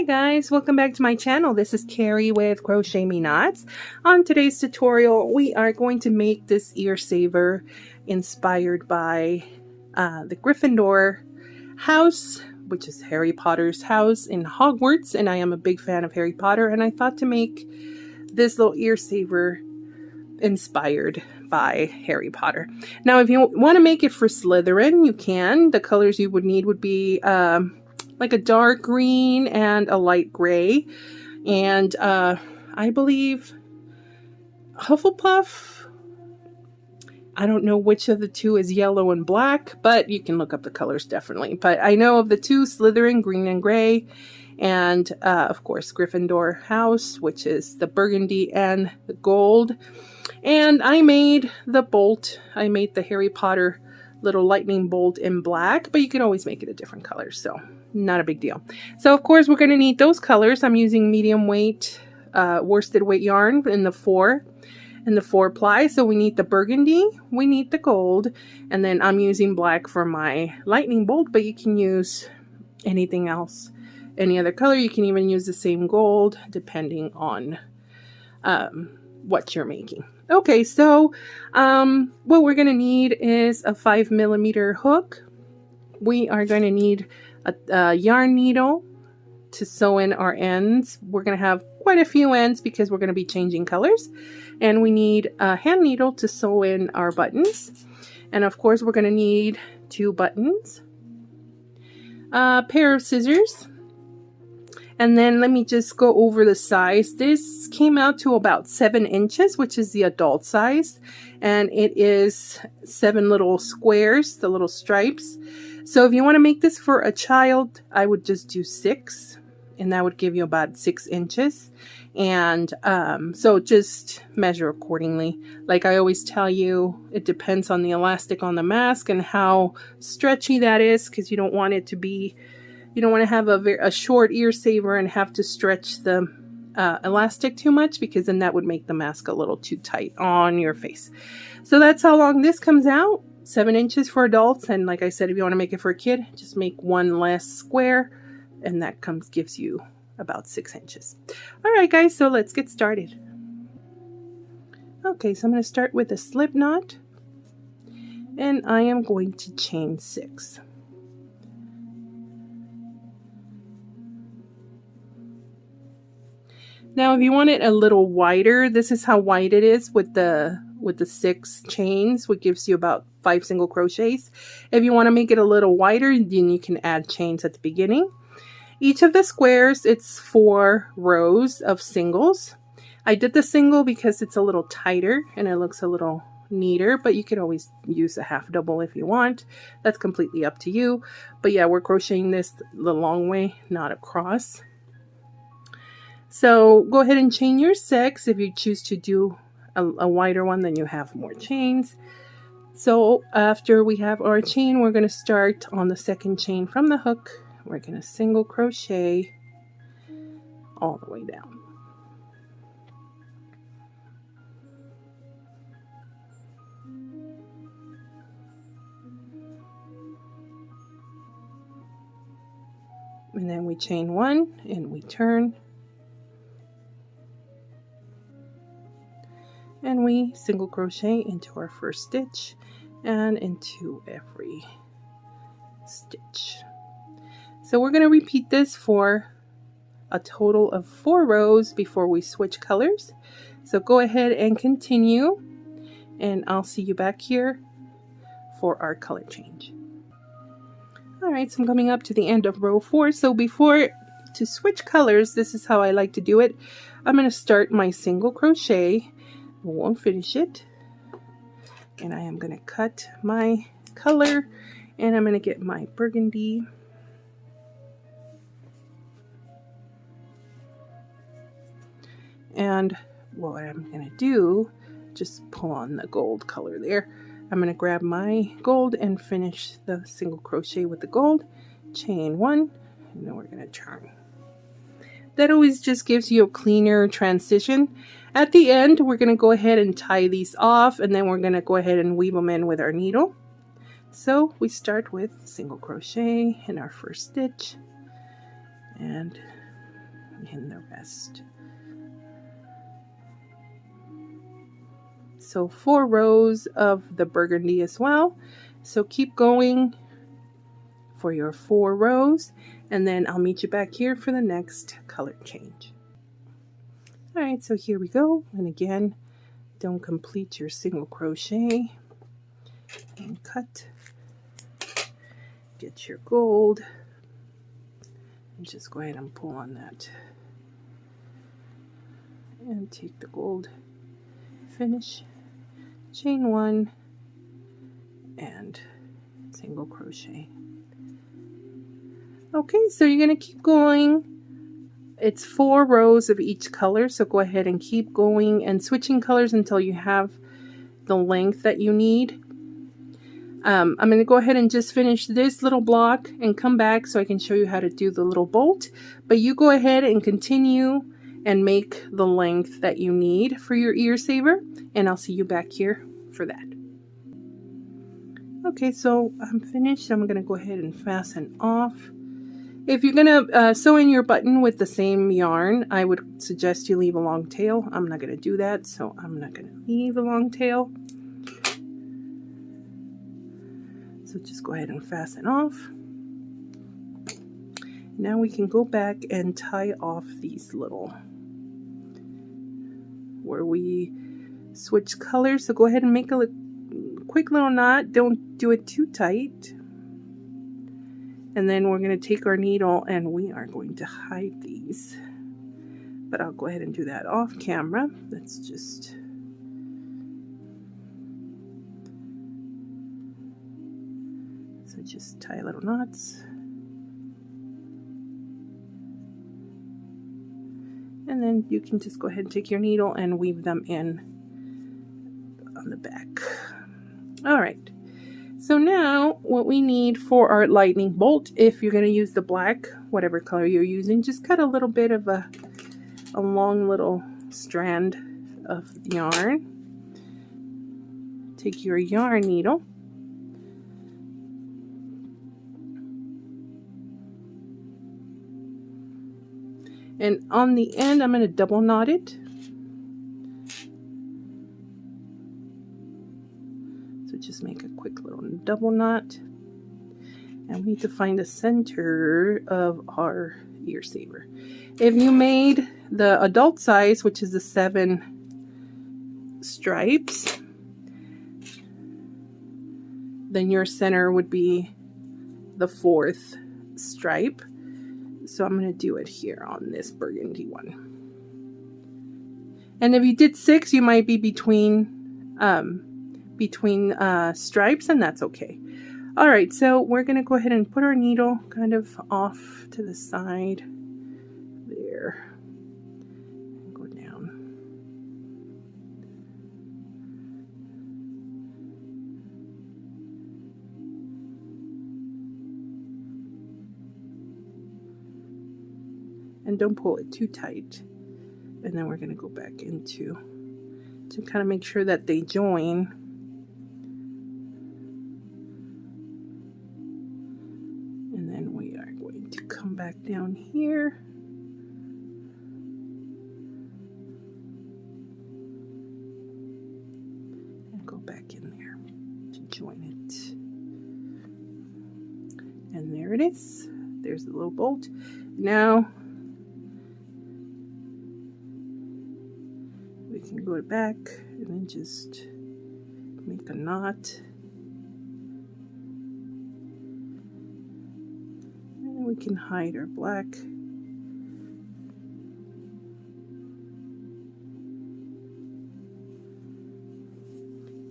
guys, welcome back to my channel. This is Kari with Crochet Me Knots. On today's tutorial, we are going to make this ear saver inspired by the Gryffindor house, which is Harry Potter's house in Hogwarts, and I am a big fan of Harry Potter, and I thought to make this little ear saver inspired by Harry Potter. Now, if you want to make it for Slytherin, you can. The colors you would need would be like a dark green and a light gray, and I believe Hufflepuff. I don't know which of the two is yellow and black, but you can look up the colors definitely. But I know of the two, Slytherin, green and gray, and of course Gryffindor house, which is the burgundy and the gold. And I made the bolt. I made the Harry Potter little lightning bolt in black, but you can always make it a different color, so not a big deal. So of course we're going to need those colors. I'm using medium weight worsted weight yarn in the 4 ply. So we need the burgundy, we need the gold, and then I'm using black for my lightning bolt, but you can use anything else, any other color. You can even use the same gold depending on what you're making. Okay, so what we're going to need is a 5mm hook. We are going to need a yarn needle to sew in our ends. We're going to have quite a few ends because we're going to be changing colors. And we need a hand needle to sew in our buttons. And of course, we're going to need 2 buttons, a pair of scissors. And then let me just go over the size. This came out to about 7 inches, which is the adult size. And it is 7 little squares, the little stripes. So if you want to make this for a child, I would just do 6. And that would give you about 6 inches. And so just measure accordingly. Like I always tell you, it depends on the elastic on the mask and how stretchy that is, because you don't want it to be... You don't want to have a short ear saver and have to stretch the elastic too much, because then that would make the mask a little too tight on your face. So that's how long this comes out. 7 inches for adults. And like I said, if you want to make it for a kid, just make 1 less square. And that gives you about 6 inches. All right, guys, so let's get started. Okay, so I'm going to start with a slip knot. And I am going to chain 6. Now, if you want it a little wider, this is how wide it is with the 6 chains, which gives you about 5 single crochets. If you want to make it a little wider, then you can add chains at the beginning. Each of the squares, it's 4 rows of singles. I did the single because it's a little tighter and it looks a little neater, but you could always use a half double if you want. That's completely up to you. But yeah, we're crocheting this the long way, not across. So go ahead and chain your 6. If you choose to do a wider one, then you have more chains. So after we have our chain, we're going to start on the 2nd chain from the hook. We're going to single crochet all the way down. And then we chain 1 and we turn. And we single crochet into our first stitch and into every stitch. So we're going to repeat this for a total of 4 rows before we switch colors. So go ahead and continue, and I'll see you back here for our color change. Alright, so I'm coming up to the end of row 4. So to switch colors, this is how I like to do it. I'm going to start my single crochet. Won't finish it, and I am going to cut my color, and I'm going to get my burgundy, and what I'm going to do, just pull on the gold color there. I'm going to grab my gold and finish the single crochet with the gold, chain 1, and then we're going to turn. That always just gives you a cleaner transition. At the end, we're going to go ahead and tie these off, and then we're going to go ahead and weave them in with our needle. So we start with single crochet in our first stitch, and and the rest. So 4 rows of the burgundy as well. So keep going for your 4 rows, and then I'll meet you back here for the next color change. All right, so here we go. And again, don't complete your single crochet, and cut, get your gold, and just go ahead and pull on that, and take the gold, finish, chain 1, and single crochet. Okay, so you're going to keep going. It's 4 rows of each color, so go ahead and keep going and switching colors until you have the length that you need. I'm going to go ahead and just finish this little block and come back so I can show you how to do the little bolt. But you go ahead and continue and make the length that you need for your ear saver, and I'll see you back here for that. Okay, so I'm finished. I'm going to go ahead and fasten off. If you're going to sew in your button with the same yarn, I would suggest you leave a long tail. I'm not going to do that, so I'm not going to leave a long tail. So just go ahead and fasten off. Now we can go back and tie off these little, where we switch colors. So go ahead and make a quick little knot. Don't do it too tight. And then we're going to take our needle and we are going to hide these. But I'll go ahead and do that off camera. Let's just... So just tie little knots. And then you can just go ahead and take your needle and weave them in on the back. All right. So now what we need for our lightning bolt, if you're going to use the black, whatever color you're using, just cut a little bit of a long little strand of yarn. Take your yarn needle. And on the end, I'm going to double knot it. So just make a quick little double knot. And we need to find the center of our ear saver. If you made the adult size, which is the 7 stripes, then your center would be the 4th stripe. So I'm going to do it here on this burgundy one. And if you did 6, you might be between stripes, and that's okay. All right, so we're going to go ahead and put our needle kind of off to the side there. And go down. And don't pull it too tight. And then we're going to go back into to kind of make sure that they join. And then we are going to come back down here. And go back in there to join it. And there it is. There's the little bolt. Now we can go back and then just make a knot. And then we can hide our black.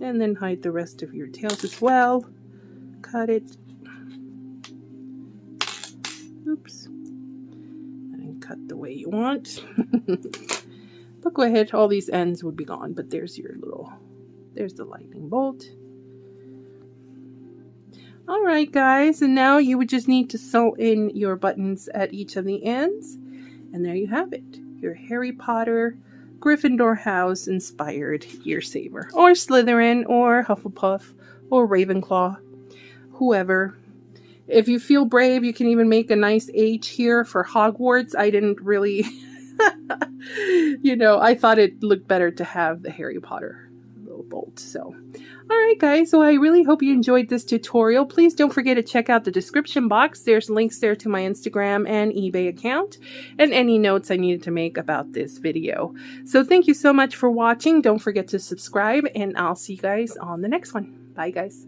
And then hide the rest of your tails as well. Cut it. Oops. And cut the way you want. But go ahead, all these ends would be gone, but there's your little, there's the lightning bolt. All right, guys, and now you would just need to sew in your buttons at each of the ends. And there you have it, your Harry Potter Gryffindor house inspired ear saver, or Slytherin, or Hufflepuff, or Ravenclaw, whoever. if you feel brave, you can even make a nice H here for Hogwarts. I didn't really, you know, I thought it looked better to have the Harry Potter little bolt. So, all right, guys. So I really hope you enjoyed this tutorial. Please don't forget to check out the description box. There's links there to my Instagram and eBay account and any notes I needed to make about this video. So thank you so much for watching. Don't forget to subscribe, and I'll see you guys on the next one. Bye, guys.